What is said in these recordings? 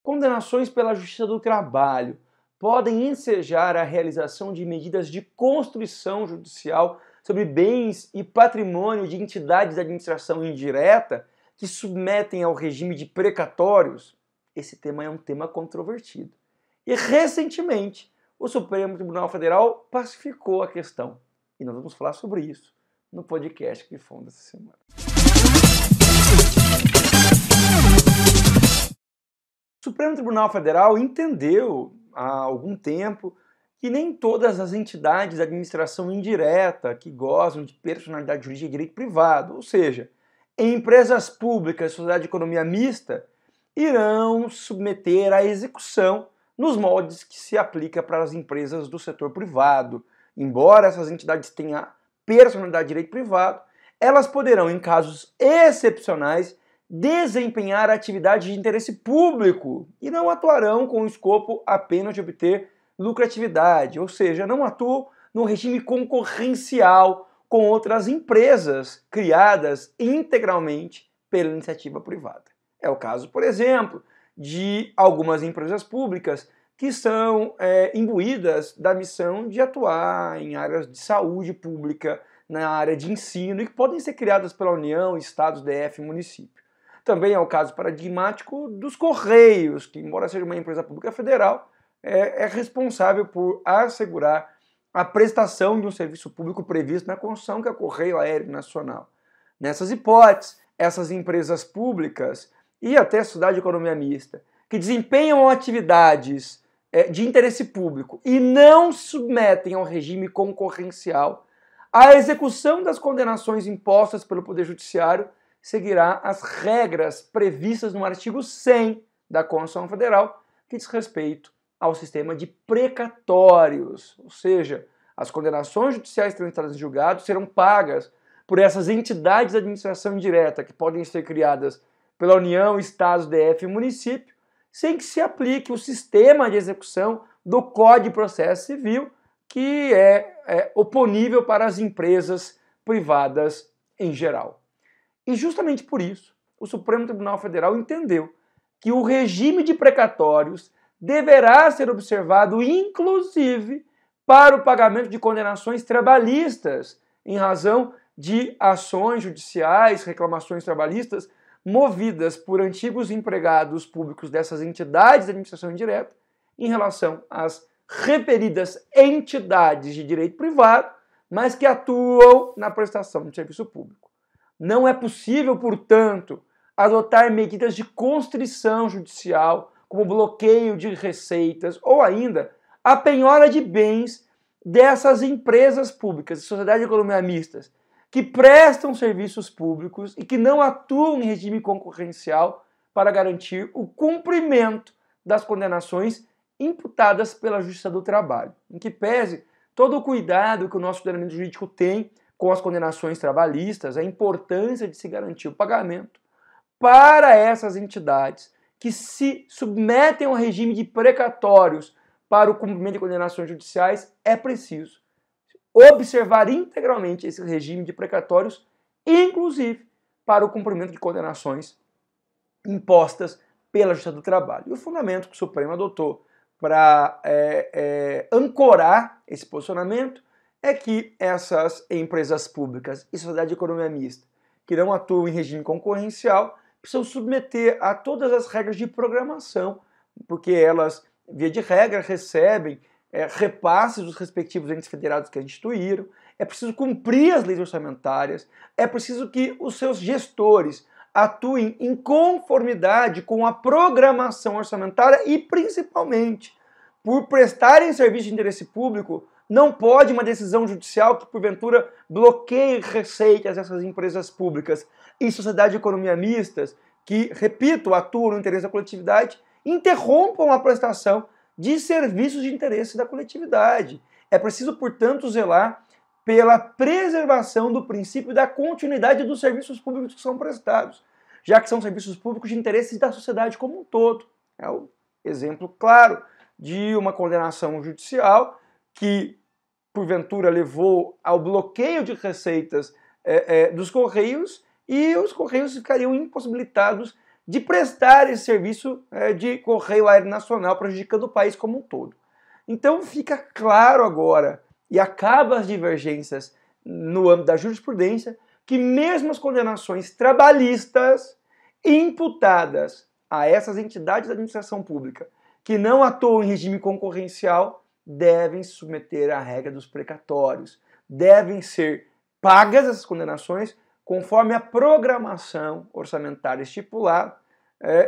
condenações pela Justiça do Trabalho podem ensejar a realização de medidas de constrição judicial sobre bens e patrimônio de entidades da administração indireta que submetem ao regime de precatórios? Esse tema é um tema controvertido. E recentemente, o Supremo Tribunal Federal pacificou a questão. E nós vamos falar sobre isso no podcast que foi dessa semana. O Supremo Tribunal Federal entendeu há algum tempo que nem todas as entidades da administração indireta que gozam de personalidade jurídica de direito privado, ou seja, empresas públicas, sociedade de economia mista, irão submeter à execução nos moldes que se aplica para as empresas do setor privado. Embora essas entidades tenham personalidade de direito privado, elas poderão, em casos excepcionais, desempenhar atividade de interesse público e não atuarão com o escopo apenas de obter lucratividade, ou seja, não atuam no regime concorrencial com outras empresas criadas integralmente pela iniciativa privada. É o caso, por exemplo, de algumas empresas públicas que são imbuídas da missão de atuar em áreas de saúde pública, na área de ensino, e que podem ser criadas pela União, Estados, DF e município. Também é o caso paradigmático dos Correios, que, embora seja uma empresa pública federal, é responsável por assegurar a prestação de um serviço público previsto na Constituição, que é o Correio Aéreo Nacional. Nessas hipóteses, essas empresas públicas e até a sociedade de economia mista, que desempenham atividades de interesse público e não se submetem ao regime concorrencial, a execução das condenações impostas pelo Poder Judiciário seguirá as regras previstas no artigo 100 da Constituição Federal, que diz respeito ao sistema de precatórios, ou seja, as condenações judiciais transitadas em julgado serão pagas por essas entidades de administração indireta, que podem ser criadas pela União, Estados, DF e município, sem que se aplique o sistema de execução do Código de Processo Civil, que é oponível para as empresas privadas em geral. E justamente por isso, o Supremo Tribunal Federal entendeu que o regime de precatórios deverá ser observado, inclusive, para o pagamento de condenações trabalhistas, em razão de ações judiciais, reclamações trabalhistas, movidas por antigos empregados públicos dessas entidades de administração indireta, em relação às referidas entidades de direito privado, mas que atuam na prestação de serviço público. Não é possível, portanto, adotar medidas de constrição judicial, como bloqueio de receitas ou ainda a penhora de bens dessas empresas públicas, sociedade de economia mistas, que prestam serviços públicos e que não atuam em regime concorrencial para garantir o cumprimento das condenações imputadas pela Justiça do Trabalho, em que pese todo o cuidado que o nosso ordenamento jurídico tem com as condenações trabalhistas, a importância de se garantir o pagamento para essas entidades que se submetem ao regime de precatórios para o cumprimento de condenações judiciais, é preciso observar integralmente esse regime de precatórios, inclusive para o cumprimento de condenações impostas pela Justiça do Trabalho. E o fundamento que o Supremo adotou para ancorar esse posicionamento é que essas empresas públicas e sociedade de economia mista, que não atuam em regime concorrencial, precisam submeter a todas as regras de programação, porque elas, via de regra, recebem repasses dos respectivos entes federados que as instituíram, é preciso cumprir as leis orçamentárias, é preciso que os seus gestores atuem em conformidade com a programação orçamentária e, principalmente, por prestarem serviço de interesse público, não pode uma decisão judicial que, porventura, bloqueie receitas dessas empresas públicas e sociedade de economia mistas, que, repito, atuam no interesse da coletividade, interrompam a prestação de serviços de interesse da coletividade. É preciso, portanto, zelar pela preservação do princípio da continuidade dos serviços públicos que são prestados, já que são serviços públicos de interesse da sociedade como um todo. É o exemplo claro de uma condenação judicial que, porventura, levou ao bloqueio de receitas dos Correios, e os Correios ficariam impossibilitados de prestar esse serviço de correio aéreo nacional, prejudicando o país como um todo. Então fica claro agora, e acaba as divergências no âmbito da jurisprudência, que mesmo as condenações trabalhistas imputadas a essas entidades da administração pública que não atuam em regime concorrencial devem se submeter à regra dos precatórios, devem ser pagas essas condenações conforme a programação orçamentária estipulada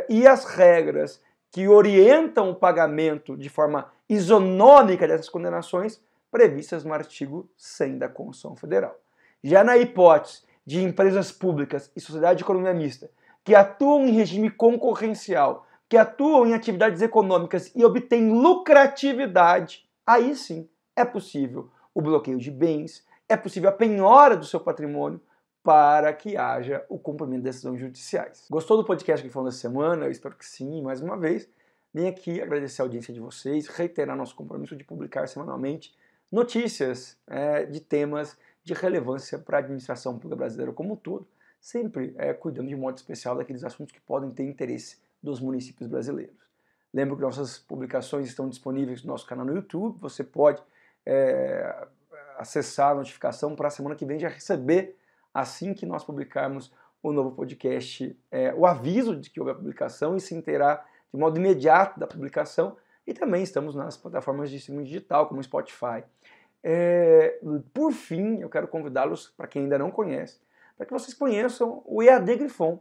e as regras que orientam o pagamento de forma isonômica dessas condenações previstas no artigo 100 da Constituição Federal. Já na hipótese de empresas públicas e sociedade de economia mista que atuam em regime concorrencial, que atuam em atividades econômicas e obtêm lucratividade, aí sim é possível o bloqueio de bens, é possível a penhora do seu patrimônio para que haja o cumprimento de decisões judiciais. Gostou do podcast que foi dessa semana? Eu espero que sim, mais uma vez. Vim aqui agradecer a audiência de vocês, reiterar nosso compromisso de publicar semanalmente notícias de temas de relevância para a administração pública brasileira como um todo, sempre cuidando de modo especial daqueles assuntos que podem ter interesse dos municípios brasileiros. Lembro que nossas publicações estão disponíveis no nosso canal no YouTube, você pode acessar a notificação para a semana que vem já receber, assim que nós publicarmos o novo podcast, o aviso de que houve a publicação e se inteirar de modo imediato da publicação. E também estamos nas plataformas de streaming digital, como o Spotify. Por fim, eu quero convidá-los, para quem ainda não conhece, para que vocês conheçam o EAD Grifon,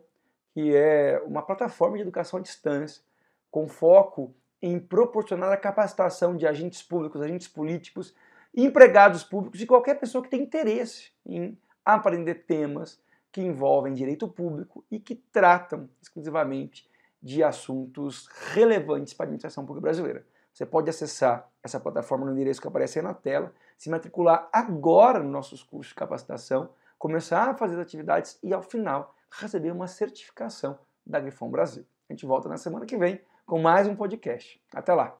que é uma plataforma de educação à distância, com foco em proporcionar a capacitação de agentes públicos, agentes políticos, empregados públicos e qualquer pessoa que tenha interesse em aprender temas que envolvem direito público e que tratam exclusivamente de assuntos relevantes para a administração pública brasileira. Você pode acessar essa plataforma no endereço que aparece aí na tela, se matricular agora nos nossos cursos de capacitação, começar a fazer as atividades e, ao final, receber uma certificação da Grifon Brasil. A gente volta na semana que vem com mais um podcast. Até lá!